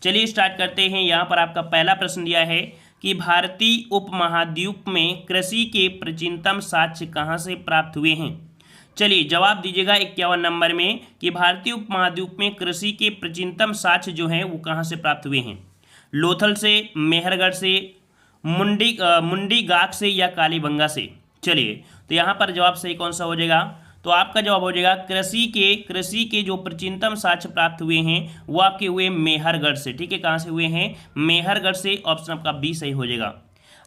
चलिए स्टार्ट करते हैं। यहाँ पर आपका पहला प्रश्न दिया है कि भारतीय उपमहाद्वीप में कृषि के प्राचीनतम साक्ष्य कहाँ से प्राप्त हुए हैं। चलिए जवाब दीजिएगा 51 नंबर में कि भारतीय उपमहाद्वीप में कृषि के प्राचीनतम साक्ष्य जो हैं वो कहाँ से प्राप्त हुए हैं। लोथल से, मेहरगढ़ से, मुंडी गाक से या कालीबंगा से। चलिए तो यहाँ पर जवाब सही कौन सा हो जाएगा, तो आपका जवाब हो जाएगा कृषि के जो प्राचीनतम साक्ष्य प्राप्त हुए हैं वो आपके हुए मेहरगढ़ से। ठीक है, कहाँ से हुए हैं, मेहरगढ़ से। ऑप्शन आपका बी सही हो जाएगा।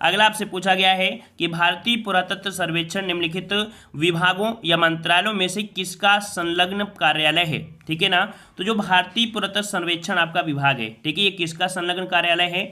अगला आपसे पूछा गया है कि भारतीय पुरातत्व सर्वेक्षण निम्नलिखित विभागों या मंत्रालयों में से किसका संलग्न कार्यालय है। ठीक है ना, तो जो भारतीय पुरातत्व सर्वेक्षण आपका विभाग है, ठीक है, ये किसका संलग्न कार्यालय है,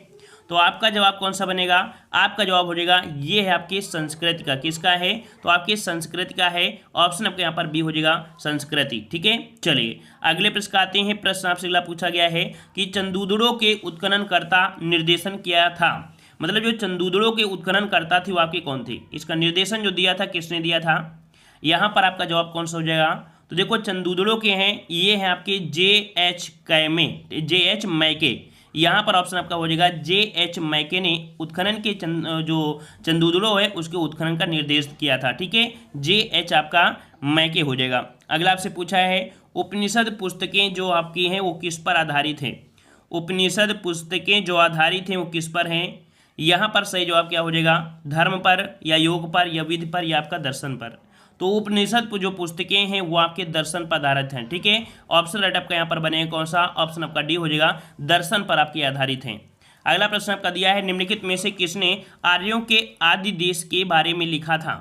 तो आपका जवाब कौन सा बनेगा, आपका जवाब हो जाएगा ये है आपकी संस्कृति का। किसका है, तो आपकी संस्कृति का है। ऑप्शन आपके यहाँ पर बी हो जाएगा संस्कृति। ठीक है, चलिए अगले प्रश्न आते हैं। प्रश्न आपसे अगला पूछा गया है कि चंदूदड़ों के उत्खननकर्ता निर्देशन किया था, मतलब जो चंदूदड़ों के उत्खननकर्ता थे वो आपके कौन थे, इसका निर्देशन जो दिया था किसने दिया था। यहाँ पर आपका जवाब कौन सा हो जाएगा, तो देखो चंदूदड़ों के हैं ये हैं आपके J.H. कैमे, J.H. मैके। यहाँ पर ऑप्शन आपका हो जाएगा J.H. मैके ने उत्खनन के जो चंदूदड़ों है उसके उत्खनन का निर्देश किया था। ठीक है, J.H. आपका मैके हो जाएगा। अगला आपसे पूछा है उपनिषद पुस्तकें जो आपकी हैं वो किस पर आधारित हैं। उपनिषद पुस्तकें जो आधारित हैं वो किस पर हैं। यहाँ पर सही जवाब क्या हो जाएगा, धर्म पर या योग पर या विधि पर या आपका दर्शन पर। तो उपनिषद जो पुस्तकें हैं वो आपके दर्शन पर आधारित हैं। ठीक है, ऑप्शन राइट आपका यहाँ पर बनेगा कौन सा, ऑप्शन आपका डी हो जाएगा, दर्शन पर आपके आधारित हैं। अगला प्रश्न आपका दिया है निम्नलिखित में से किसने आर्यों के आदि देश के बारे में लिखा था।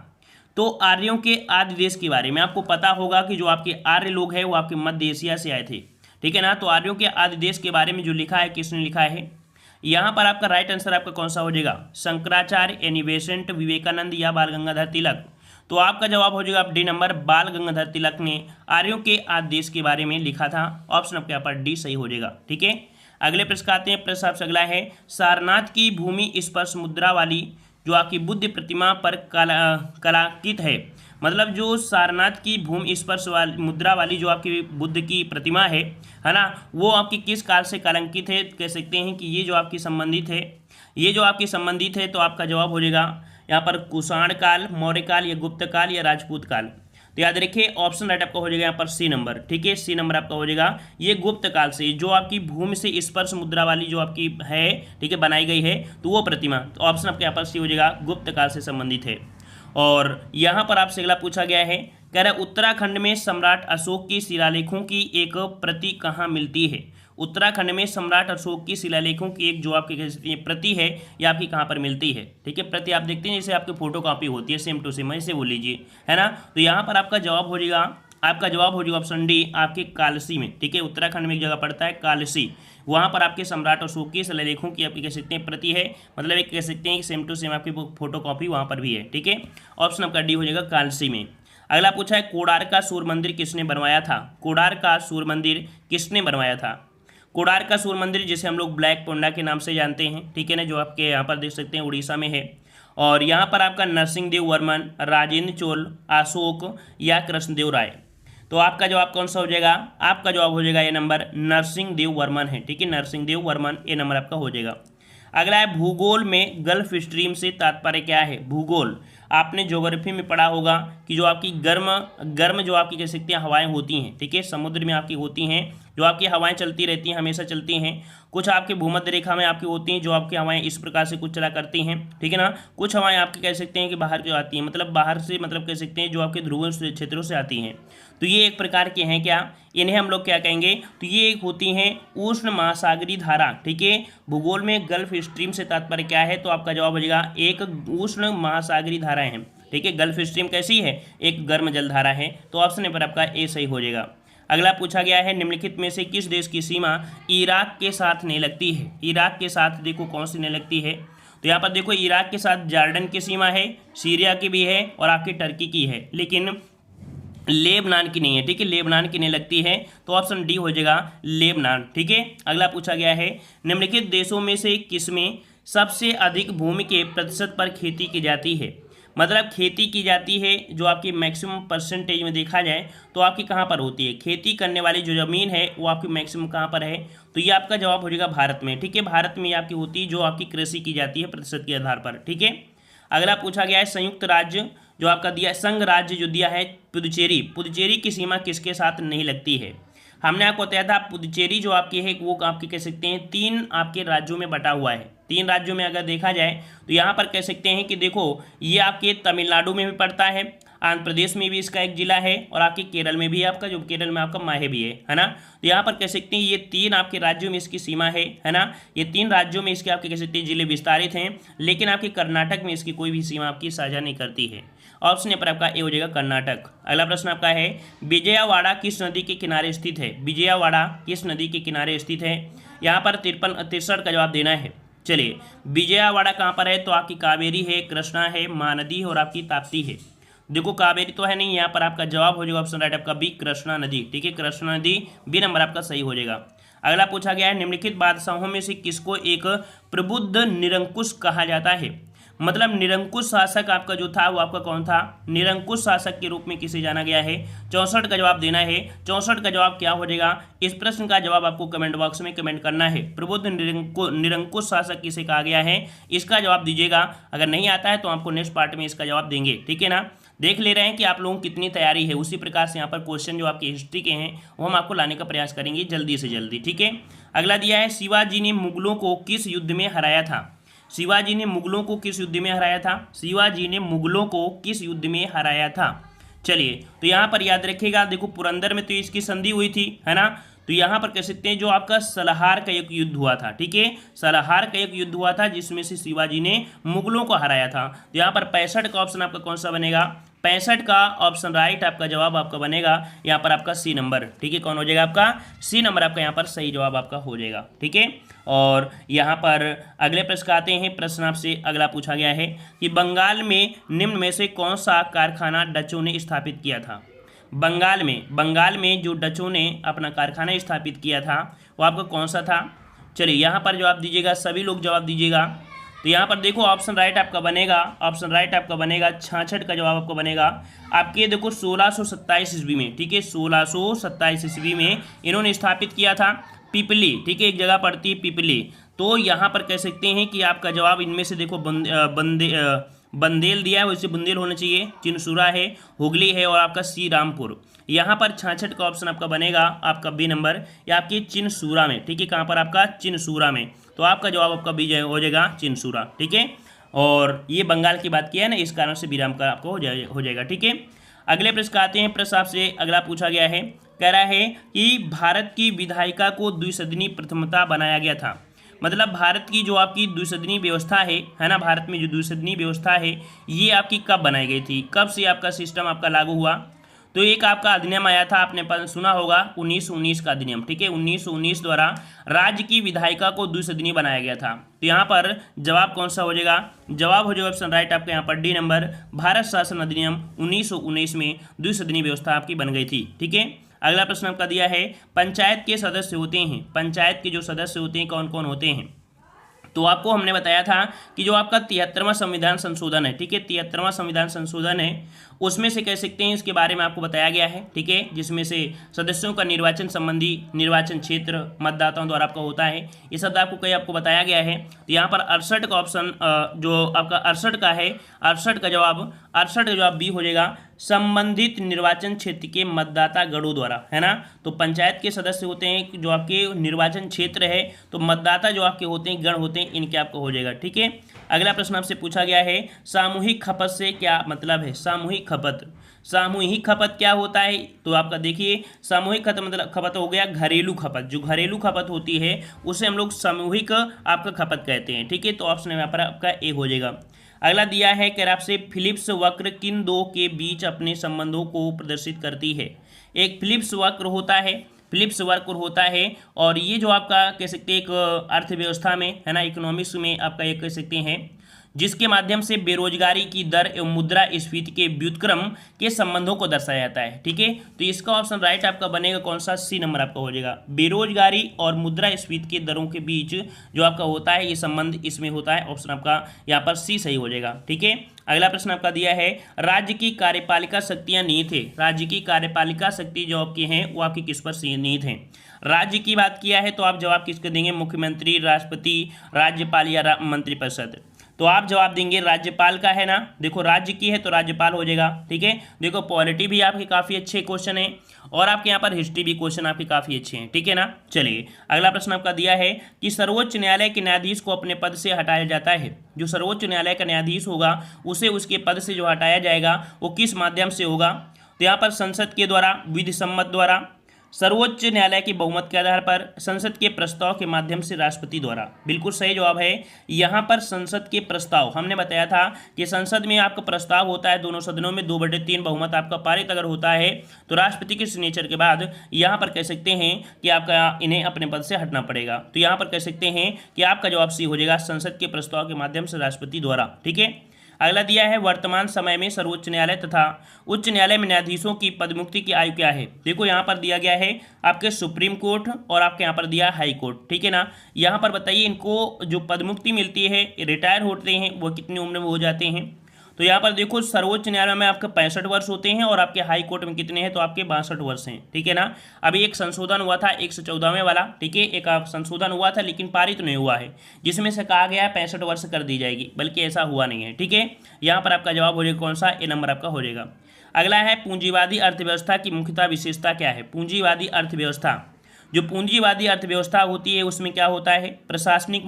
तो आर्यों के आदि देश के बारे में आपको पता होगा कि जो आपके आर्य लोग हैं वो आपके मध्य एशिया से आए थे। ठीक है ना, तो आर्यों के आदि देश के बारे में जो लिखा है किसने लिखा है। यहाँ पर आपका राइट आंसर आपका कौन सा हो जाएगा, शंकराचार्य, यानी बेसेंट, विवेकानंद या बाल गंगाधर तिलक। तो आपका जवाब हो जाएगा डी नंबर, बाल गंगाधर तिलक ने आर्यों के आदि देश के बारे में लिखा था। ऑप्शन आपके यहाँ पर डी सही हो जाएगा। ठीक है, अगले प्रश्न आते हैं। प्रश्न आपसे अगला है सारनाथ की भूमि स्पर्श मुद्रा वाली जो आपकी बुद्ध प्रतिमा पर कलांकित है, मतलब जो सारनाथ की भूमि स्पर्श वाली मुद्रा वाली जो आपकी बुद्ध की प्रतिमा है ना, वो आपकी किस काल से कलंकित है। कह सकते हैं कि ये जो आपकी संबंधित है, ये जो आपकी संबंधित है, तो आपका जवाब हो जाएगा यहाँ पर कुषाण काल, मौर्य काल या गुप्त काल या राजपूत काल। तो याद रखिए ऑप्शन राइट आपका हो जाएगा यहाँ पर सी नंबर। ठीक है, सी नंबर आपका हो जाएगा, ये गुप्त काल से जो आपकी भूमि से स्पर्श मुद्रा वाली जो आपकी है, ठीक है, बनाई गई है, तो वो प्रतिमा, तो ऑप्शन आपके यहाँ पर सी हो जाएगा, गुप्त काल से संबंधित है। और यहाँ पर आपसे अगला पूछा गया है, कह रहा है उत्तराखंड में सम्राट अशोक की शिलालेखों की एक प्रति कहाँ मिलती है। उत्तराखंड में सम्राट अशोक की शिलालेखों की एक जो आपकी कह सकते हैं प्रति है, या आपकी कहाँ पर मिलती है। ठीक है, प्रति आप देखते हैं जैसे आपकी फोटो कॉपी होती है सेम टू सेम, ऐसे बोल लीजिए, है ना। तो यहाँ पर आपका जवाब हो जाएगा, आपका जवाब हो जाएगा ऑप्शन डी, आपके कालसी में। ठीक है, उत्तराखंड में एक जगह पड़ता है कालसी, वहाँ पर आपके सम्राट अशोक की शिलालेखों की आपकी कह सकते हैं प्रति है, मतलब एक कह सकते हैं सेम टू सेम आपकी फोटो कॉपी वहाँ पर भी है। ठीक है, ऑप्शन आपका डी हो जाएगा कालसी में। अगला पूछा है कोडार का सूर्य मंदिर किसने बनवाया था। कोडार का सूर्य मंदिर किसने बनवाया था। कोडार का सूर्य मंदिर जिसे हम लोग ब्लैक पोंडा के नाम से जानते हैं, ठीक है ना, जो आपके यहाँ पर देख सकते हैं उड़ीसा में है। और यहाँ पर आपका नरसिंहदेव वर्मन, राजेंद्र चोल, अशोक या कृष्णदेव राय। तो आपका जवाब कौन सा हो जाएगा, आपका जवाब हो जाएगा ये नंबर, नरसिंहदेव वर्मन है। ठीक है, नरसिंहदेव वर्मन, ये नंबर आपका हो जाएगा। अगला है भूगोल में गल्फ स्ट्रीम से तात्पर्य क्या है। भूगोल आपने ज्योग्राफी में पढ़ा होगा कि जो आपकी गर्म जो आपकी कह सकते हैं हवाएं होती हैं, ठीक है, समुद्र में आपकी होती हैं, जो आपकी हवाएं चलती रहती हैं, हमेशा चलती हैं। कुछ आपके भूमध्य रेखा में आपकी होती हैं जो आपकी हवाएं इस प्रकार से कुछ चला करती हैं, ठीक है ना। कुछ हवाएं आपकी कह सकते हैं कि बाहर जो आती हैं, मतलब बाहर से, मतलब कह सकते हैं जो आपके ध्रुवीय क्षेत्रों से आती हैं। तो ये एक प्रकार के हैं क्या, इन्हें हम लोग क्या कहेंगे, तो ये एक होती हैं उष्ण महासागरीय धारा। ठीक है, भूगोल में गल्फ स्ट्रीम से तात्पर्य क्या है, तो आपका जवाब हो जाएगा एक उष्ण महासागरीय धारा है। ठीक है, गल्फ स्ट्रीम कैसी है, एक गर्म जलधारा है। तो ऑप्शन नंबर आपका ए सही हो जाएगा। अगला पूछा गया है निम्नलिखित में से किस देश की सीमा इराक के साथ नहीं लगती है। इराक के साथ देखो कौन सी नहीं लगती है, तो यहाँ पर देखो इराक के साथ जॉर्डन की सीमा है, सीरिया की भी है और आपकी टर्की की है, लेकिन लेबनान की नहीं है। ठीक है, लेबनान की नहीं लगती है, तो ऑप्शन डी हो जाएगा लेबनान। ठीक है, अगला पूछा गया है निम्नलिखित देशों में से किसमें सबसे अधिक भूमि के प्रतिशत पर खेती की जाती है। मतलब खेती की जाती है जो आपकी मैक्सिमम परसेंटेज में देखा जाए तो आपकी कहाँ पर होती है, खेती करने वाली जो ज़मीन है वो आपकी मैक्सिमम कहाँ पर है, तो ये आपका जवाब हो जाएगा भारत में। ठीक है, भारत में ये आपकी होती है जो आपकी कृषि की जाती है प्रतिशत के आधार पर। ठीक है, अगला पूछा गया है संयुक्त राज्य जो आपका दिया है, संघ राज्य जो दिया है पुदुचेरी, पुदुचेरी की सीमा किसके साथ नहीं लगती है। हमने आपको बताया था पुदुचेरी जो आपकी है वो आपके कह सकते हैं 3 आपके राज्यों में बटा हुआ है। 3 राज्यों में अगर देखा जाए तो यहाँ पर कह सकते हैं कि देखो ये आपके तमिलनाडु में भी पड़ता है, आंध्र प्रदेश में भी इसका एक जिला है और आपके केरल में भी आपका जो केरल में आपका माहे भी है ना। तो यहाँ पर कह सकते हैं ये 3 आपके राज्यों में इसकी सीमा है ना। ये 3 राज्यों में इसके आपके कह सकते हैं जिले विस्तारित हैं, लेकिन आपके कर्नाटक में इसकी कोई भी सीमा आपकी साझा नहीं करती है। ऑप्शन ए पर आपका ए हो जाएगा कर्नाटक। अगला प्रश्न आपका है विजयवाड़ा किस नदी के किनारे स्थित है, विजयवाड़ा किस नदी के किनारे स्थित है। यहाँ पर 63 का जवाब देना है। चलिए विजयवाड़ा कहाँ पर है, तो आपकी कावेरी है, कृष्णा है, महानदी है और आपकी ताप्ती है। देखो कावेरी तो है नहीं, यहाँ पर आपका जवाब हो जाएगा ऑप्शन राइट आपका बी कृष्णा नदी। ठीक है, कृष्णा नदी बी नंबर आपका सही हो जाएगा। अगला पूछा गया है निम्नलिखित बादशाहों में से किसको एक प्रबुद्ध निरंकुश कहा जाता है। मतलब निरंकुश शासक आपका जो था वो आपका कौन था, निरंकुश शासक के रूप में किसे जाना गया है। 64 का जवाब देना है। 64 का जवाब क्या हो जाएगा, इस प्रश्न का जवाब आपको कमेंट बॉक्स में कमेंट करना है। प्रबुद्ध निरंकुश शासक किसे कहा गया है, इसका जवाब दीजिएगा। अगर नहीं आता है तो आपको नेक्स्ट पार्ट में इसका जवाब देंगे। ठीक है ना, देख ले रहे हैं कि आप लोगों की कितनी तैयारी है। उसी प्रकार से यहाँ पर क्वेश्चन जो आपकी हिस्ट्री के हैं वो हम आपको लाने का प्रयास करेंगे जल्दी से जल्दी। ठीक है, अगला दिया है शिवाजी ने मुगलों को किस युद्ध में हराया था। शिवाजी ने मुगलों को किस युद्ध में हराया था, शिवाजी ने मुगलों को किस युद्ध में हराया था। चलिए तो यहाँ पर याद रखिएगा, देखो पुरंदर में तो इसकी संधि हुई थी है ना। तो यहाँ पर कह सकते हैं जो आपका सलाहार का एक युद्ध हुआ था। ठीक है, सलाहार का एक युद्ध हुआ था जिसमें से शिवाजी ने मुगलों को हराया था। तो यहाँ पर 65 का ऑप्शन आपका कौन सा बनेगा, 65 का ऑप्शन राइट आपका जवाब आपका बनेगा यहाँ पर आपका सी नंबर। ठीक है, कौन हो जाएगा आपका सी नंबर आपका यहाँ पर सही जवाब आपका हो जाएगा। ठीक है, और यहाँ पर अगले प्रश्न आते हैं। प्रश्न आपसे अगला पूछा गया है कि बंगाल में निम्न में से कौन सा कारखाना डचों ने स्थापित किया था। बंगाल में जो डचों ने अपना कारखाना स्थापित किया था वो आपका कौन सा था। चलिए यहाँ पर जवाब दीजिएगा, सभी लोग जवाब दीजिएगा। तो यहाँ पर देखो ऑप्शन राइट आपका बनेगा, ऑप्शन राइट आपका बनेगा 66 का जवाब आपको बनेगा आपके देखो 1627 ईस्वी में। ठीक है, 1627 ईस्वी में इन्होंने स्थापित किया था पिपली। ठीक है, एक जगह पड़ती है पिपली। तो यहाँ पर कह सकते हैं कि आपका जवाब इनमें से देखो बंदेल दिया है, वैसे बुंदेल होना चाहिए, चिनसूरा है, हुगली है और आपका श्री रामपुर। यहाँ पर 66 का ऑप्शन आपका बनेगा आपका बी नंबर या आपकी चिनसूरा में। ठीक है, कहाँ पर आपका चिनसूरा में। तो आपका जवाब आपका बी हो जाएगा चिनसूरा। ठीक है, और ये बंगाल की बात किया है ना, इस कारण से बीराम का आपको हो जाएगा। ठीक है, अगले प्रश्न आते हैं। प्रश्न आपसे अगला पूछा गया है, कह रहा है कि भारत की विधायिका को द्विसदनी प्रथमता बनाया गया था। मतलब भारत की जो आपकी द्विसदनी व्यवस्था है ना, भारत में जो द्विसदनी व्यवस्था है ये आपकी कब बनाई गई थी, कब से आपका सिस्टम आपका लागू हुआ। तो एक आपका अधिनियम आया था, आपने सुना होगा 1919 का अधिनियम। ठीक है, 1919 द्वारा राज्य की विधायिका को द्विसदनी बनाया गया था। तो यहाँ पर जवाब कौन सा हो जाएगा, जवाब हो जाएगा ऑप्शन राइट आपका यहाँ पर डी नंबर, भारत शासन अधिनियम 1919 में द्विसदनी व्यवस्था आपकी बन गई थी। ठीक है, अगला प्रश्न आपका दिया है पंचायत के सदस्य होते हैं, पंचायत के जो सदस्य होते हैं कौन कौन होते हैं। तो आपको हमने बताया था कि जो आपका 73वां संविधान संशोधन है। ठीक है, 73वां संविधान संशोधन है, उसमें से कह सकते हैं इसके बारे में आपको बताया गया है। ठीक है, जिसमें से सदस्यों का निर्वाचन संबंधी निर्वाचन क्षेत्र मतदाताओं द्वारा आपका होता है, ये सब आपको बताया गया है। तो यहाँ पर 68 का ऑप्शन जो आपका 68 का है, 68 का जवाब बी हो जाएगा, संबंधित निर्वाचन क्षेत्र के मतदाता गणों द्वारा, है ना। तो पंचायत के सदस्य होते हैं जो आपके निर्वाचन क्षेत्र है, तो मतदाता जो आपके होते हैं गण होते हैं, इनके आपको हो जाएगा। ठीक है, अगला प्रश्न आपसे पूछा गया है सामूहिक खपत से क्या मतलब है। सामूहिक खपत क्या होता है, तो आपका देखिए सामूहिक खपत हो गया घरेलू खपत। जो घरेलू खपत होती है उसे हम लोग सामूहिक आपका खपत कहते हैं। ठीक है, तो ऑप्शन यहाँ पर आपका ए हो जाएगा। अगला दिया है कि आपसे फिलिप्स वक्र किन दो के बीच अपने संबंधों को प्रदर्शित करती है। एक फिलिप्स वक्र होता है और ये जो आपका कह सकते हैं एक अर्थव्यवस्था में है ना, इकोनॉमिक्स में आपका एक कह सकते हैं जिसके माध्यम से बेरोजगारी की दर एवं मुद्रास्फीति के व्युत्क्रम के संबंधों को दर्शाया जाता है। ठीक है, तो इसका ऑप्शन राइट आपका बनेगा कौन सा, सी नंबर आपका हो जाएगा। बेरोजगारी और मुद्रास्फीति के दरों के बीच जो आपका होता है ये संबंध इसमें होता है, ऑप्शन आपका यहाँ पर सी सही हो जाएगा। ठीक है, अगला प्रश्न आपका दिया है राज्य की कार्यपालिका शक्तियां निहित है। राज्य की कार्यपालिका शक्ति जो आपकी हैं वो आपकी किस पर निहित हैं। राज्य की बात किया है तो आप जवाब किसके देंगे, मुख्यमंत्री, राष्ट्रपति, राज्यपाल या मंत्रिपरिषद। तो आप जवाब देंगे राज्यपाल का है ना। देखो राज्य की है तो राज्यपाल हो जाएगा। ठीक है, देखो पॉलिटी भी आपके काफ़ी अच्छे क्वेश्चन है और आपके यहाँ पर हिस्ट्री भी क्वेश्चन आपके काफ़ी अच्छे हैं। ठीक है ना। चलिए अगला प्रश्न आपका दिया है कि सर्वोच्च न्यायालय के न्यायाधीश को अपने पद से हटाया जाता है। जो सर्वोच्च न्यायालय का न्यायाधीश होगा उसे उसके पद से जो हटाया जाएगा वो किस माध्यम से होगा। तो यहाँ पर संसद के द्वारा, विधि सम्मत द्वारा, सर्वोच्च न्यायालय के बहुमत के आधार पर, संसद के प्रस्ताव के माध्यम से, राष्ट्रपति द्वारा। बिल्कुल सही जवाब है यहाँ पर संसद के प्रस्ताव। हमने बताया था कि संसद में आपका प्रस्ताव होता है दोनों सदनों में 2/3 बहुमत आपका पारित अगर होता है तो राष्ट्रपति के सिग्नेचर के बाद यहाँ पर कह सकते हैं कि आपका इन्हें अपने पद से हटना पड़ेगा। तो यहाँ पर कह सकते हैं कि आपका जवाब सी हो जाएगा, संसद के प्रस्ताव के माध्यम से, राष्ट्रपति द्वारा। ठीक है, अगला दिया है वर्तमान समय में सर्वोच्च न्यायालय तथा उच्च न्यायालय में न्यायाधीशों की पदमुक्ति की आयु क्या है। देखो यहाँ पर दिया गया है आपके सुप्रीम कोर्ट और आपके यहाँ पर दिया हाई कोर्ट। ठीक है ना, यहाँ पर बताइए इनको जो पदमुक्ति मिलती है, रिटायर होते हैं, वो कितनी उम्र में हो जाते हैं। तो यहाँ पर देखो सर्वोच्च न्यायालय में आपके 65 वर्ष होते हैं और आपके हाई कोर्ट में कितने हैं, तो आपके 62 वर्ष हैं। ठीक है ना, अभी एक संशोधन हुआ था 114वें वाला। ठीक है, एक संशोधन हुआ था लेकिन पारित नहीं हुआ है, जिसमें से कहा गया 65 वर्ष कर दी जाएगी, बल्कि ऐसा हुआ नहीं है। ठीक है, यहाँ पर आपका जवाब हो जाएगा कौन सा, ए नंबर आपका हो जाएगा। अगला है पूंजीवादी अर्थव्यवस्था की मुख्यतः विशेषता क्या है। पूंजीवादी अर्थव्यवस्था, जो पूंजीवादी अर्थव्यवस्था होती है उसमें क्या होता है, प्रशासनिक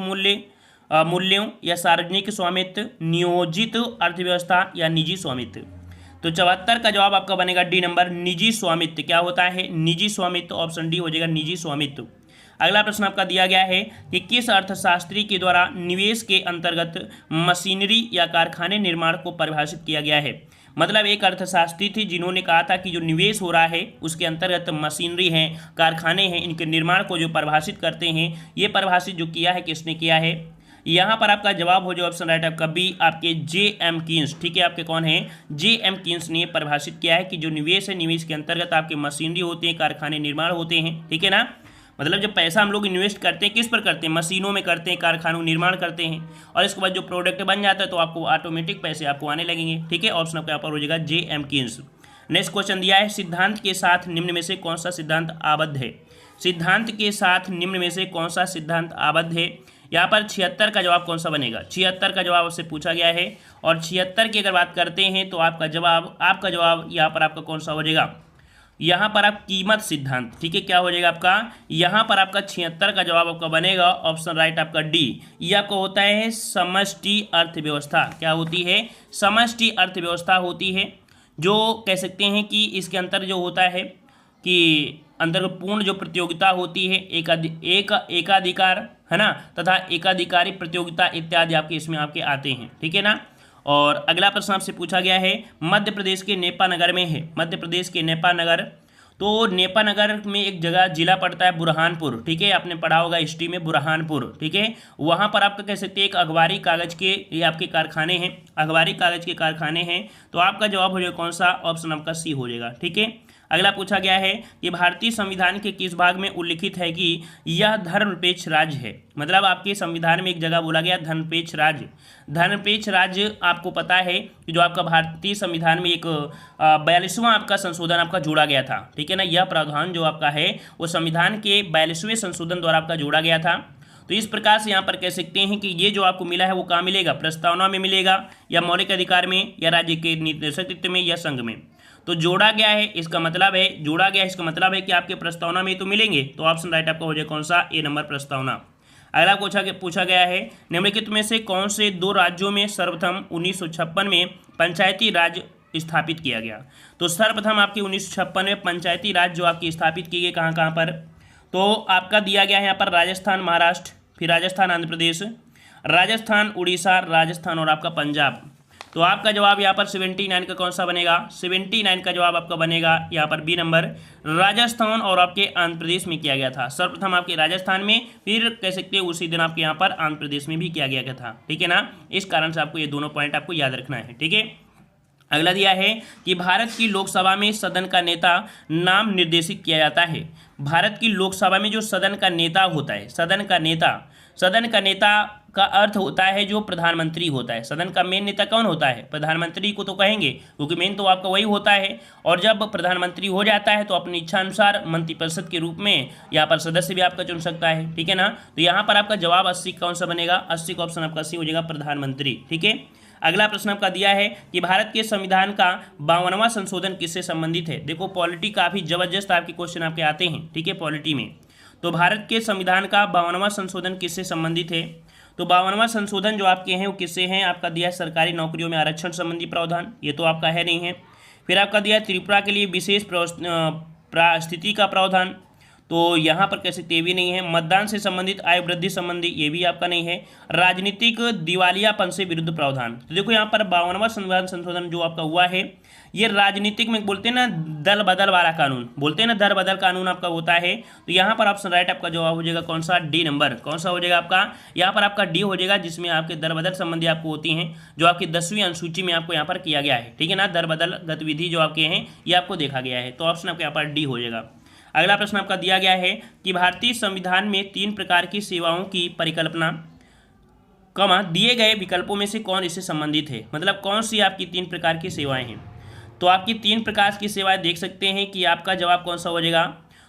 मूल्यों या सार्वजनिक स्वामित्व, नियोजित अर्थव्यवस्था या निजी स्वामित्व। तो 74 का जवाब आपका बनेगा डी नंबर, निजी स्वामित्व। क्या होता है, निजी स्वामित्व, ऑप्शन डी हो जाएगा निजी स्वामित्व। अगला प्रश्न आपका दिया गया है कि किस अर्थशास्त्री के द्वारा निवेश के अंतर्गत मशीनरी या कारखाने निर्माण को परिभाषित किया गया है। मतलब एक अर्थशास्त्री थी जिन्होंने कहा था कि जो निवेश हो रहा है उसके अंतर्गत मशीनरी हैं, कारखाने हैं, इनके निर्माण को जो परिभाषित करते हैं, ये परिभाषित जो किया है किसने किया है। यहाँ पर आपका जवाब हो जाए ऑप्शन राइट आपका बी, आपके जे.एम. कीन्स। ठीक है, आपके कौन है, जे.एम. कीन्स ने परिभाषित किया है कि जो निवेश है, निवेश के अंतर्गत आपके मशीनरी होते हैं, कारखाने निर्माण होते हैं। ठीक है ना, मतलब जब पैसा हम लोग इन्वेस्ट करते हैं किस पर करते हैं, मशीनों में करते हैं, कारखानों निर्माण करते हैं, और इसके बाद जो प्रोडक्ट बन जाता है तो आपको ऑटोमेटिक पैसे आपको आने लगेंगे। ठीक है, ऑप्शन आपका यहाँ पर हो जाएगा जे.एम. कीन्स। नेक्स्ट क्वेश्चन दिया है सिद्धांत के साथ निम्न में से कौन सा सिद्धांत आबद्ध है। सिद्धांत के साथ निम्न में से कौन सा सिद्धांत आबद्ध है। यहाँ पर 76 का जवाब कौन सा बनेगा, 76 का जवाब आपसे पूछा गया है। और 76 की अगर बात करते हैं तो आपका जवाब यहाँ पर आपका कौन सा हो जाएगा, यहाँ पर आप कीमत सिद्धांत। ठीक है, क्या हो जाएगा आपका, यहाँ पर आपका 76 का जवाब आपका बनेगा ऑप्शन राइट आपका डी। ये आपका होता है समष्टि अर्थव्यवस्था। क्या होती है, समष्टि अर्थव्यवस्था होती है, जो कह सकते हैं कि इसके अंतर जो होता है कि अंतर पूर्ण जो प्रतियोगिता होती है, एकाधिकार है ना, तथा एकाधिकारी प्रतियोगिता इत्यादि आपके इसमें आपके आते हैं। ठीक है ना। और अगला प्रश्न आपसे पूछा गया है मध्य प्रदेश के नेपा नगर में है, मध्य प्रदेश के नेपा नगर। तो नेपा नगर में एक जगह जिला पड़ता है बुरहानपुर। ठीक है, आपने पढ़ा होगा हिस्ट्री में बुरहानपुर। ठीक है, वहाँ पर आपका कह सकते हैं एक अखबारी कागज के ये आपके कारखाने हैं, अखबारी कागज के कारखाने हैं। तो आपका जवाब हो जाएगा कौन सा, ऑप्शन आपका सी हो जाएगा। ठीक है, अगला पूछा गया है कि भारतीय संविधान के किस भाग में उल्लिखित है कि यह धर्मनिरपेक्ष राज्य है। मतलब आपके संविधान में एक जगह बोला गया धर्मनिरपेक्ष राज्य। धर्मनिरपेक्ष राज्य आपको पता है कि जो आपका भारतीय संविधान में एक 42वां आपका संशोधन आपका जोड़ा गया था। ठीक है ना, यह प्रावधान जो आपका है वो संविधान के 42वें संशोधन द्वारा आपका जोड़ा गया था। तो इस प्रकार से यहाँ पर कह सकते हैं कि ये जो आपको मिला है वो कहाँ मिलेगा, प्रस्तावना में मिलेगा, या मौलिक अधिकार में, या राज्य के निर्देशक में, या संघ में। तो जोड़ा गया है इसका मतलब है, जोड़ा गया है इसका मतलब है कि आपके प्रस्तावना में तो मिलेंगे। तो ऑप्शन राइट आपका हो जाए कौन सा, ए नंबर प्रस्तावना। अगला पूछा गया है निम्नलिखित में से कौन से दो राज्यों में सर्वप्रथम 1956 में पंचायती राज स्थापित किया गया। तो सर्वप्रथम आपके 1956 में पंचायती राज जो आपकी स्थापित की गई कहाँ पर, तो आपका दिया गया है यहाँ पर राजस्थान महाराष्ट्र, फिर राजस्थान आंध्र प्रदेश, राजस्थान उड़ीसा, राजस्थान और आपका पंजाब। तो आपका जवाब यहाँ पर 79 का कौन सा बनेगा? 79 का जवाब आपका बनेगा यहाँ पर बी नंबर, राजस्थान और आपके आंध्र प्रदेश में किया गया था। सर्वप्रथम आपके राजस्थान में, फिर कह सकते हैं उसी दिन आपके यहाँ पर आंध्र प्रदेश में भी किया गया था। ठीक है ना, इस कारण से आपको ये दोनों पॉइंट आपको याद रखना है। ठीक है, अगला दिया है कि भारत की लोकसभा में सदन का नेता नाम निर्देशित किया जाता है। भारत की लोकसभा में जो सदन का नेता होता है, सदन का नेता का अर्थ होता है जो प्रधानमंत्री होता है। सदन का मेन नेता कौन होता है? प्रधानमंत्री को तो कहेंगे, क्योंकि मेन तो आपका वही होता है। और जब प्रधानमंत्री हो जाता है तो अपनी इच्छा अनुसार मंत्रिपरिषद के रूप में यहाँ पर सदस्य भी आपका चुन सकता है। ठीक है ना, तो यहाँ पर आपका जवाब 80 कौन सा बनेगा? 80 का ऑप्शन आपका सी हो जाएगा, प्रधानमंत्री। ठीक है, अगला प्रश्न आपका दिया है कि भारत के संविधान का 52वां संशोधन किससे संबंधित है। देखो पॉलिटी काफ़ी जबरदस्त आपके क्वेश्चन आपके आते हैं। ठीक है, पॉलिटी में तो भारत के संविधान का 52वां संशोधन किससे संबंधित है? तो 52वां संशोधन जो आपके हैं वो किससे हैं? आपका दिया है सरकारी नौकरियों में आरक्षण संबंधी प्रावधान, ये तो आपका है नहीं है। फिर आपका दिया है त्रिपुरा के लिए विशेष परिस्थिति का प्रावधान, तो यहाँ पर कह सकते ये भी नहीं है। मतदान से संबंधित आय वृद्धि संबंधी, ये भी आपका नहीं है। राजनीतिक दिवालियापन से विरुद्ध प्रावधान, तो देखो यहाँ पर 52वां संविधान संशोधन जो आपका हुआ है ये राजनीतिक में बोलते हैं ना दल बदल वाला कानून, बोलते हैं ना दल बदल कानून आपका होता है। तो यहाँ पर ऑप्शन राइट आपका जवाब हो जाएगा कौन सा? D number. कौन सा हो जाएगा आपका? यहाँ पर आपका डी हो जाएगा, जिसमें आपके दल बदल संबंधी आपको होती हैं, जो आपकी 10वीं अनुसूची में आपको यहाँ पर किया गया है। ठीक है ना, दल बदल गतिविधि जो आपके हैं ये आपको देखा गया है, तो ऑप्शन आपके यहाँ पर डी हो जाएगा। अगला प्रश्न आपका दिया गया है कि भारतीय संविधान में 3 प्रकार की सेवाओं की परिकल्पना, दिए गए विकल्पों में से कौन इससे संबंधित है? मतलब कौन सी आपकी 3 प्रकार की सेवाएं हैं? तो आपकी 3 प्रकार की सेवाएं देख सकते हैं कि आपका जवाब कौन सा हो जाएगा।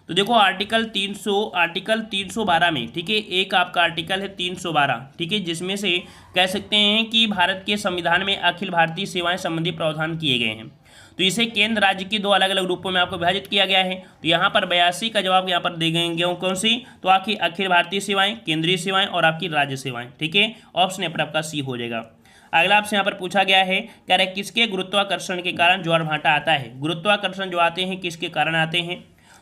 तो देखो आर्टिकल 312 में, ठीक है, एक आपका आर्टिकल है 312, ठीक है, जिसमें से कह सकते हैं कि भारत के संविधान में अखिल भारतीय सेवाएं संबंधी प्रावधान किए गए हैं। तो इसे केंद्र राज्य के 2 अलग अलग रूपों में आपको विभाजित किया गया है। तो यहाँ पर 82 का जवाब यहाँ पर दे गए कौन सी? तो आपकी अखिल भारतीय सेवाएं, केंद्रीय सेवाएं और आपकी राज्य सेवाएं। ठीक है, ऑप्शन यहाँ पर आपका सी हो जाएगा। अगला आपसे यहाँ पर पूछा गया है, कह रहे किसके गुरुत्वाकर्षण के कारण ज्वार भाटा आता है? गुरुत्वाकर्षण जो आते हैं किसके कारण आते हैं?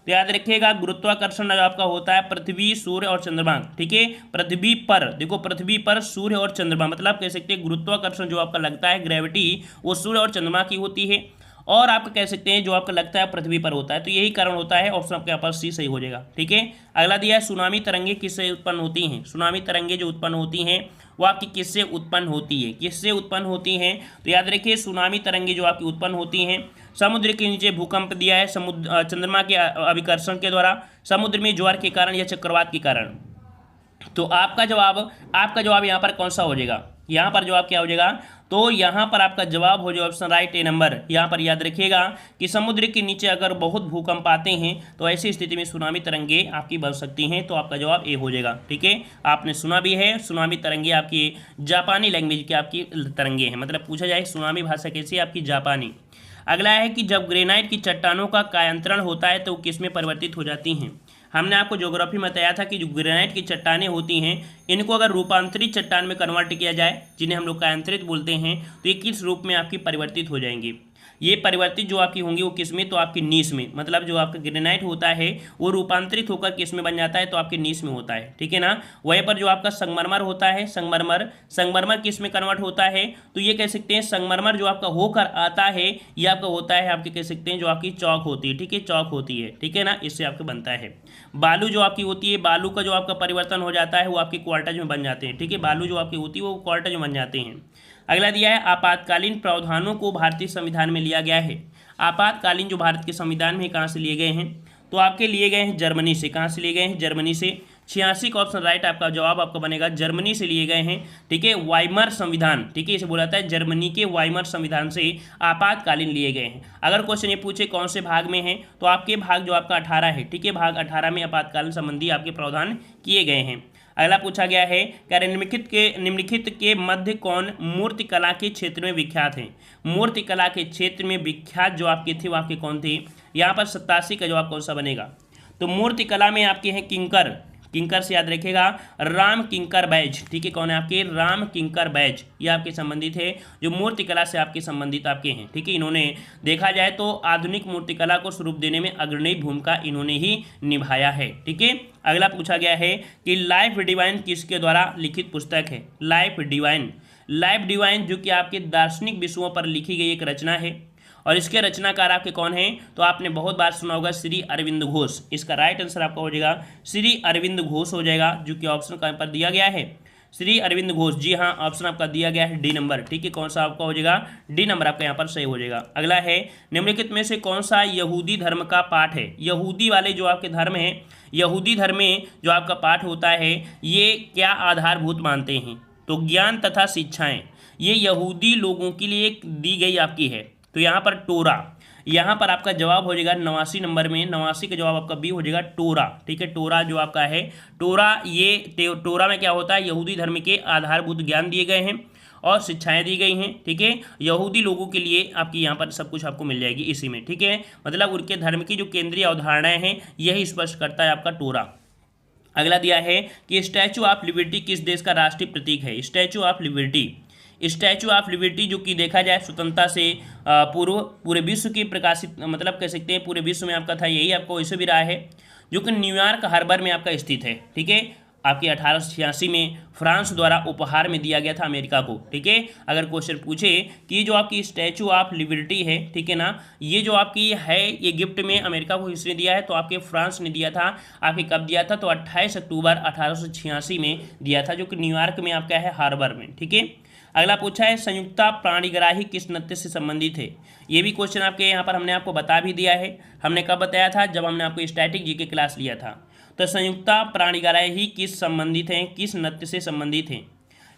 तो याद रखिएगा गुरुत्वाकर्षण जो आपका होता है पृथ्वी, सूर्य और चंद्रमा। ठीक है, पृथ्वी पर, देखो पृथ्वी पर सूर्य और चंद्रमा, मतलब कह सकते हैं गुरुत्वाकर्षण जो आपका लगता है ग्रेविटी, वो सूर्य और चंद्रमा की होती है, और आप कह सकते हैं जो आपका लगता है पृथ्वी पर होता है। तो यही कारण होता है, ऑप्शन आपके यहाँ पर सी सही हो जाएगा। ठीक है, अगला दिया है सुनामी तरंगे किससे उत्पन्न होती हैं? सुनामी तरंगे जो उत्पन्न होती हैं वो आपकी किससे उत्पन्न होती है? किससे उत्पन्न होती हैं? तो याद रखिए सुनामी तरंगे जो आपकी उत्पन्न होती हैं समुद्र के नीचे भूकंप दिया है, चंद्रमा के अभिकर्षण के द्वारा, समुद्र में ज्वार के कारण या चक्रवात के कारण। तो आपका जवाब यहाँ पर कौन सा हो जाएगा? यहाँ पर जवाब क्या हो जाएगा? तो यहाँ पर आपका जवाब हो जाए ऑप्शन राइट ए नंबर। यहाँ पर याद रखिएगा कि समुद्र के नीचे अगर बहुत भूकंप आते हैं तो ऐसी स्थिति में सुनामी तरंगे आपकी बन सकती हैं, तो आपका जवाब ए हो जाएगा। ठीक है, आपने सुना भी है, सुनामी तरंगे आपकी जापानी लैंग्वेज की आपकी तरंगे हैं, मतलब पूछा जाए सुनामी भाषा कैसी है? आपकी जापानी। अगला है कि जब ग्रेनाइट की चट्टानों का कायांतरण होता है तो किस में परिवर्तित हो जाती हैं? हमने आपको ज्योग्राफी में बताया था कि जो ग्रेनाइट की चट्टानें होती हैं इनको अगर रूपांतरित चट्टान में कन्वर्ट किया जाए, जिन्हें हम लोग कायांतरित बोलते हैं, तो ये किस रूप में आपकी परिवर्तित हो जाएंगी? ये परिवर्तित जो आपकी होंगी वो किस में? तो आपकी नीस में, मतलब जो आपका ग्रेनाइट होता है वो रूपांतरित होकर किस में बन जाता है? तो आपके नीस में होता है। ठीक है ना, वहीं पर जो आपका संगमरमर होता है, संगमरमर किस में कन्वर्ट होता है? तो ये कह सकते हैं संगमरमर जो आपका होकर आता है ये आपका होता है, आपके कह सकते हैं जो आपकी चौक होती है। ठीक है, चौक होती है। ठीक है ना, इससे आपका बनता है। बालू जो आपकी होती है, बालू का जो आपका परिवर्तन हो जाता है वो आपके क्वार्टज में बन जाते हैं। ठीक है, बालू जो आपकी होती है वो क्वार्टज में बन जाते हैं। अगला दिया है आपातकालीन प्रावधानों को भारतीय संविधान में लिया गया है। आपातकालीन जो भारत के संविधान में कहाँ से लिए गए हैं? तो आपके लिए गए हैं जर्मनी से। कहाँ से लिए गए हैं? जर्मनी से। 86 का ऑप्शन राइट आपका जवाब आपका बनेगा, जर्मनी से लिए गए हैं। ठीक है, वाइमर संविधान, ठीक है, इसे बोला जाता है जर्मनी के वाइमर संविधान से आपातकालीन लिए गए हैं। अगर क्वेश्चन ये पूछे कौन से भाग में है, तो आपके भाग जो आपका 18 है, ठीक है, भाग 18 में आपातकालीन संबंधी आपके प्रावधान किए गए हैं। अगला पूछा गया है, क्या निम्नलिखित के मध्य कौन मूर्तिकला के क्षेत्र में विख्यात है? मूर्तिकला के क्षेत्र में विख्यात जो आपके थे वो आपके कौन थे? यहाँ पर 87 का जवाब कौन सा बनेगा? तो मूर्तिकला में आपके हैं किंकर से याद रखिएगा राम किंकर बैज। ठीक है, कौन है आपके? राम किंकर बैज, ये आपके संबंधित है, जो मूर्तिकला से आपके संबंधित आपके हैं। ठीक है, इन्होंने देखा जाए तो आधुनिक मूर्तिकला को स्वरूप देने में अग्रणी भूमिका इन्होंने ही निभाया है। ठीक है, अगला पूछा गया है कि लाइफ डिवाइन किसके द्वारा लिखित पुस्तक है? लाइफ लाइफ डिवाइन जो कि आपके दार्शनिक विषयों पर लिखी गई एक रचना है और इसके रचनाकार आपके कौन हैं, तो आपने बहुत बार सुना होगा श्री अरविंद घोष। इसका राइट आंसर आपका हो जाएगा श्री अरविंद घोष हो जाएगा, जो कि ऑप्शन कहाँ पर दिया गया है, श्री अरविंद घोष। जी हाँ, ऑप्शन आपका दिया गया है डी नंबर। ठीक है, कौन सा आपका हो जाएगा, डी नंबर आपका यहाँ पर सही हो जाएगा। अगला है, निम्नलिखित में से कौन सा यहूदी धर्म का पाठ है। यहूदी वाले जो आपके धर्म है, यहूदी धर्म में जो आपका पाठ होता है ये क्या आधारभूत मानते हैं, तो ज्ञान तथा शिक्षाएं, ये यहूदी लोगों के लिए दी गई आपकी है। तो यहाँ पर टोरा, यहाँ पर आपका जवाब हो जाएगा 89 नंबर में, 89 का जवाब आपका बी हो जाएगा टोरा। ठीक है, टोरा जो आपका है, टोरा ये टोरा में क्या होता है, यहूदी धर्म के आधारभूत ज्ञान दिए गए हैं और शिक्षाएं दी गई हैं। ठीक है, यहूदी लोगों के लिए आपकी यहाँ पर सब कुछ आपको मिल जाएगी इसी में। ठीक है, मतलब उनके धर्म की जो केंद्रीय अवधारणाएं हैं यही स्पष्ट करता है आपका टोरा। अगला दिया है कि स्टैचू ऑफ लिबर्टी किस देश का राष्ट्रीय प्रतीक है। Statue of liberty, statue of liberty जो कि देखा जाए स्वतंत्रता से पूर्व पूरे विश्व की प्रकाशित, मतलब कह सकते हैं पूरे विश्व में आपका था, यही आपको वैसे भी रहा है, जो कि न्यूयॉर्क हार्बर में आपका स्थित है। ठीक है, आपके 1886 में फ्रांस द्वारा उपहार में दिया गया था अमेरिका को। ठीक है, अगर क्वेश्चन पूछे कि जो आपकी स्टैचू ऑफ लिबर्टी है, ठीक है ना, ये जो आपकी है ये गिफ्ट में अमेरिका को किसने दिया है, तो आपके फ्रांस ने दिया था। आपके कब दिया था, तो 28 अक्टूबर 1886 में दिया था, जो कि न्यूयॉर्क में आपका है हार्बर में। ठीक है, अगला पूछा है संयुक्ता प्राणिग्राही किस नृत्य से संबंधित है। ये भी क्वेश्चन आपके यहाँ पर हमने आपको बता भी दिया है। हमने कब बताया था, जब हमने आपको स्टैटिक जीके क्लास लिया था। तो संयुक्ता प्राणिग्राही किस संबंधित हैं, किस नृत्य से संबंधित हैं,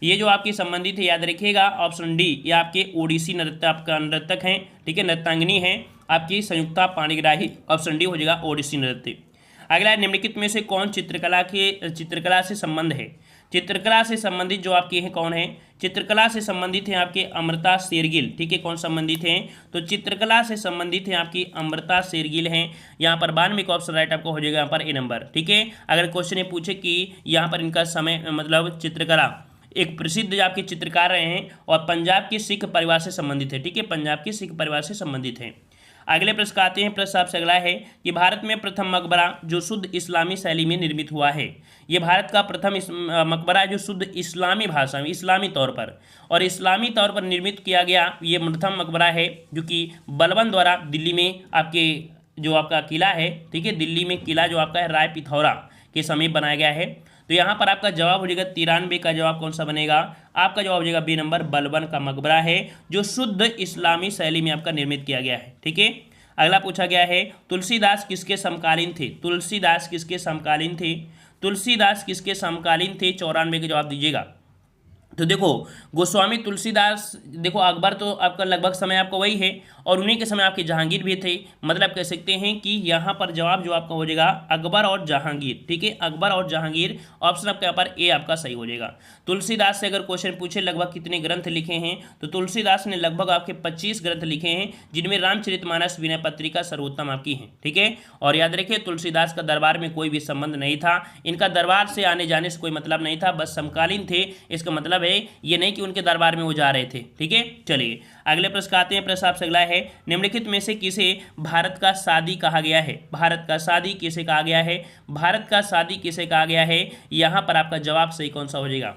ये जो आपकी संबंधित है याद रखिएगा ऑप्शन डी, ये आपके ओडिसी नृत्य आपका नर्तक हैं। ठीक है, नृत्यांगिनी हैं आपकी संयुक्ता प्राणिग्राही, ऑप्शन डी हो जाएगा ओडिसी नृत्य। अगला निम्नलिखित में से कौन चित्रकला से संबंध है। चित्रकला से संबंधित जो आपके हैं कौन है, चित्रकला से संबंधित हैं आपके अमृता शेरगिल। ठीक है, कौन संबंधित हैं, तो चित्रकला से संबंधित हैं आपकी अमृता शेरगिल हैं। यहाँ पर 92 का ऑप्शन राइट आपको हो जाएगा यहाँ पर ए नंबर। ठीक है, अगर क्वेश्चन ये पूछे कि यहाँ पर इनका समय मतलब चित्रकला, एक प्रसिद्ध आपके चित्रकार रहे हैं और पंजाब के सिख परिवार से संबंधित है। ठीक है, पंजाब के सिख परिवार से संबंधित है। अगले प्रश्न का आते हैं, प्रश्न आपसे अगला है कि भारत में प्रथम मकबरा जो शुद्ध इस्लामी शैली में निर्मित हुआ है। ये भारत का प्रथम मकबरा है जो शुद्ध इस्लामी भाषा में, इस्लामी तौर पर और इस्लामी तौर पर निर्मित किया गया ये प्रथम मकबरा है, जो कि बलबन द्वारा दिल्ली में आपके जो आपका किला है, ठीक है, दिल्ली में किला जो आपका है राय पिथौरा के समीप बनाया गया है। तो यहाँ पर आपका जवाब हो जाएगा 93 का जवाब कौन सा बनेगा, आपका जवाब हो जाएगा बी नंबर, बलबन का मकबरा है जो शुद्ध इस्लामी शैली में आपका निर्मित किया गया है। ठीक है, अगला पूछा गया है तुलसीदास किसके समकालीन थे। तुलसीदास किसके समकालीन थे, तुलसीदास किसके समकालीन थे, 94 का जवाब दीजिएगा। तो देखो गोस्वामी तुलसीदास, देखो अकबर तो आपका लगभग समय आपका वही है और उन्हीं के समय आपके जहांगीर भी थे, मतलब कह सकते हैं कि यहाँ पर जवाब जो आपका हो जाएगा अकबर और जहांगीर। ठीक है, अकबर और जहांगीर, ऑप्शन आपका यहाँ पर ए आपका सही हो जाएगा। तुलसीदास से अगर क्वेश्चन पूछे लगभग कितने ग्रंथ लिखे हैं, तो तुलसीदास ने लगभग आपके 25 ग्रंथ लिखे हैं, जिनमें रामचरितमानस विनय पत्रिका सर्वोत्तम आपकी है। ठीक है, और याद रखिए तुलसीदास का दरबार में कोई भी संबंध नहीं था, इनका दरबार से आने जाने से कोई मतलब नहीं था, बस समकालीन थे। इसका मतलब ये नहीं कि उनके दरबार में वो जा रहे थे। ठीक है, चलिए अगले प्रश्न आते हैं। प्रश्न आपसे अगला है निम्नलिखित में से किसे भारत का सादी कहा गया है। भारत का सादी किसे कहा गया है, भारत का सादी किसे कहा गया है, यहाँ पर आपका जवाब सही कौन सा हो जाएगा,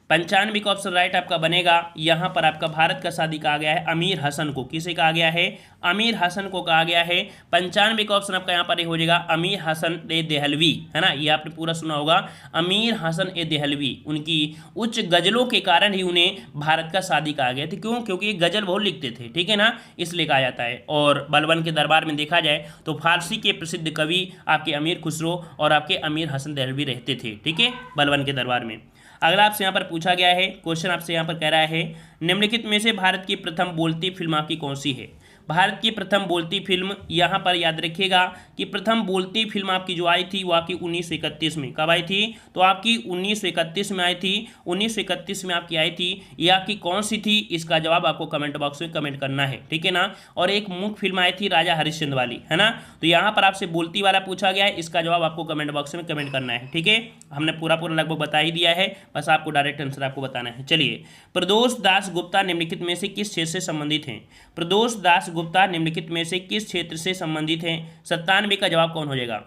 95 का ऑप्शन राइट आपका बनेगा। यहाँ पर आपका भारत का सादी कहा गया है अमीर हसन को, किसे कहा गया है, अमीर हसन को कहा गया है। 95 का ऑप्शन आपका यहाँ पर हो जाएगा अमीर हसन ए देहलवी, है ना, ये आपने पूरा सुना होगा, अमीर हसन ए देहलवी। उनकी उच्च गजलों के कारण ही उन्हें भारत का सादी कहा गया था। क्यों, क्योंकि ये गजल बहुत लिखते थे। ठीक है ना, इसलिए कहा जाता है। और बलबन के दरबार में देखा जाए तो फारसी के प्रसिद्ध कवि आपके अमीर खुसरो और आपके अमीर हसन देहलवी रहते थे। ठीक है, बलबन के दरबार में। अगला आपसे यहाँ पर पूछा गया है क्वेश्चन, आपसे यहाँ पर कह रहा है निम्नलिखित में से भारत की प्रथम बोलती फिल्म आपकी कौन सी है। भारत की प्रथम बोलती फिल्म, यहाँ पर याद रखिएगा कि प्रथम बोलती फिल्म आपकी जो आई थी वो आपकी 1931 में, कब आई थी, तो आपकी 1931 में आई थी, 1931 में आपकी आई थी। ये आपकी कौन सी थी, इसका जवाब आपको कमेंट बॉक्स में कमेंट करना है। ठीक है ना, और एक मुख्य फिल्म आई थी राजा हरिश्चंद्र वाली, है ना, तो यहाँ पर आपसे बोलती वाला पूछा गया है, इसका जवाब आपको कमेंट बॉक्स में कमेंट करना है। ठीक है, हमने पूरा लगभग बता ही दिया है, बस आपको डायरेक्ट आंसर आपको बताना है। चलिए, प्रदोष दास गुप्ता निम्नलिखित में से किस क्षेत्र से संबंधित हैं। प्रदोष दास गुप्ता निम्नलिखित में से किस क्षेत्र से संबंधित हैं, 97 का जवाब कौन हो जाएगा।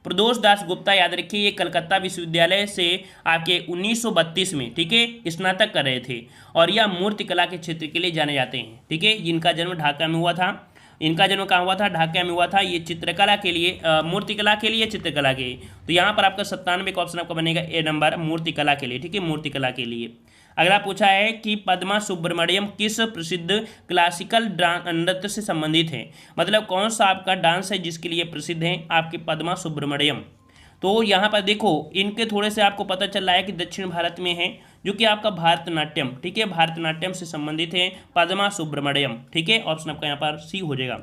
प्रदोष दास गुप्ता, याद रखिए ये कलकत्ता विश्वविद्यालय से आपके 1932 में, ठीक है, स्नातक कर रहे थे और यह मूर्तिकला के क्षेत्र के लिए जाने जाते हैं, ठीक है। इनका जन्म ढाका में हुआ था, इनका जन्म कहाँ हुआ था, ढाका में हुआ था। ये चित्रकला के लिए, मूर्तिकला के लिए, चित्रकला के, तो यहाँ पर आपका 97 का ऑप्शन आपका बनेगा ए नंबर, मूर्तिकला के लिए, ठीक है, मूर्तिकला के लिए। अगला पूछा है कि पद्मा सुब्रमण्यम किस प्रसिद्ध क्लासिकल नृत्य से संबंधित है, मतलब कौन सा आपका डांस है जिसके लिए प्रसिद्ध है आपके पद्मा सुब्रमण्यम। तो यहाँ पर देखो इनके थोड़े से आपको पता चल रहा है कि दक्षिण भारत में है, जो कि आपका भारतनाट्यम, ठीक है, भारतनाट्यम से संबंधित है पद्मा सुब्रमण्यम, ठीक है। ऑप्शन आपका यहाँ पर सी हो जाएगा।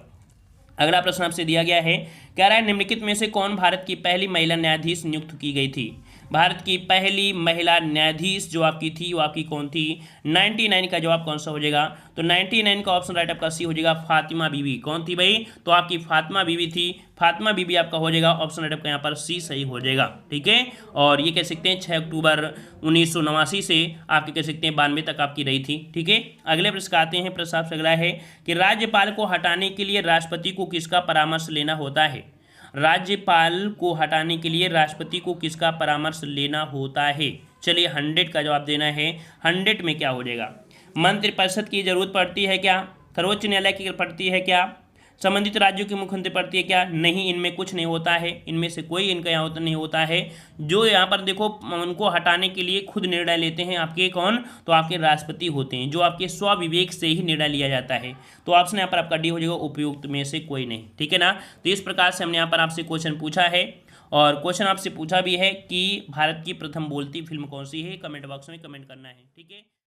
अगला प्रश्न आपसे दिया गया है, कह रहा है निम्नलिखित में से कौन भारत की पहली महिला न्यायाधीश नियुक्त की गई थी। भारत की पहली महिला न्यायाधीश जो आपकी थी वो आपकी कौन थी। 99 का जवाब कौन सा हो जाएगा, तो 99 का ऑप्शन राइट आपका सी हो जाएगा, फातिमा बीबी। कौन थी भाई, तो आपकी फातिमा बीबी थी, फातिमा बीबी आपका हो जाएगा ऑप्शन राइट आपका यहाँ पर सी सही हो जाएगा, ठीक है। और ये कह सकते हैं 6 अक्टूबर 1989 से आपके कह सकते हैं 92 तक आपकी रही थी, ठीक है। अगले प्रश्न का आते हैं। प्रश्न आपसे अगला है कि राज्यपाल को हटाने के लिए राष्ट्रपति को किसका परामर्श लेना होता है। राज्यपाल को हटाने के लिए राष्ट्रपति को किसका परामर्श लेना होता है। चलिए 100 का जवाब देना है। 100 में क्या हो जाएगा, मंत्रिपरिषद की जरूरत पड़ती है क्या, सर्वोच्च न्यायालय की पड़ती है क्या, संबंधित राज्यों की मुख्यमंत्री पड़ती है क्या, नहीं, इनमें कुछ नहीं होता है, इनमें से कोई इनका यहाँ नहीं होता है। जो यहाँ पर देखो उनको हटाने के लिए खुद निर्णय लेते हैं आपके कौन, तो आपके राष्ट्रपति होते हैं, जो आपके स्वविवेक से ही निर्णय लिया जाता है। तो ऑप्शन यहाँ पर आपका डी हो जाएगा, उपयुक्त में से कोई नहीं, ठीक है ना। तो इस प्रकार से हमने यहाँ पर आपसे क्वेश्चन पूछा है और क्वेश्चन आपसे पूछा भी है कि भारत की प्रथम बोलती फिल्म कौन सी है। कमेंट बॉक्स में कमेंट करना है, ठीक है।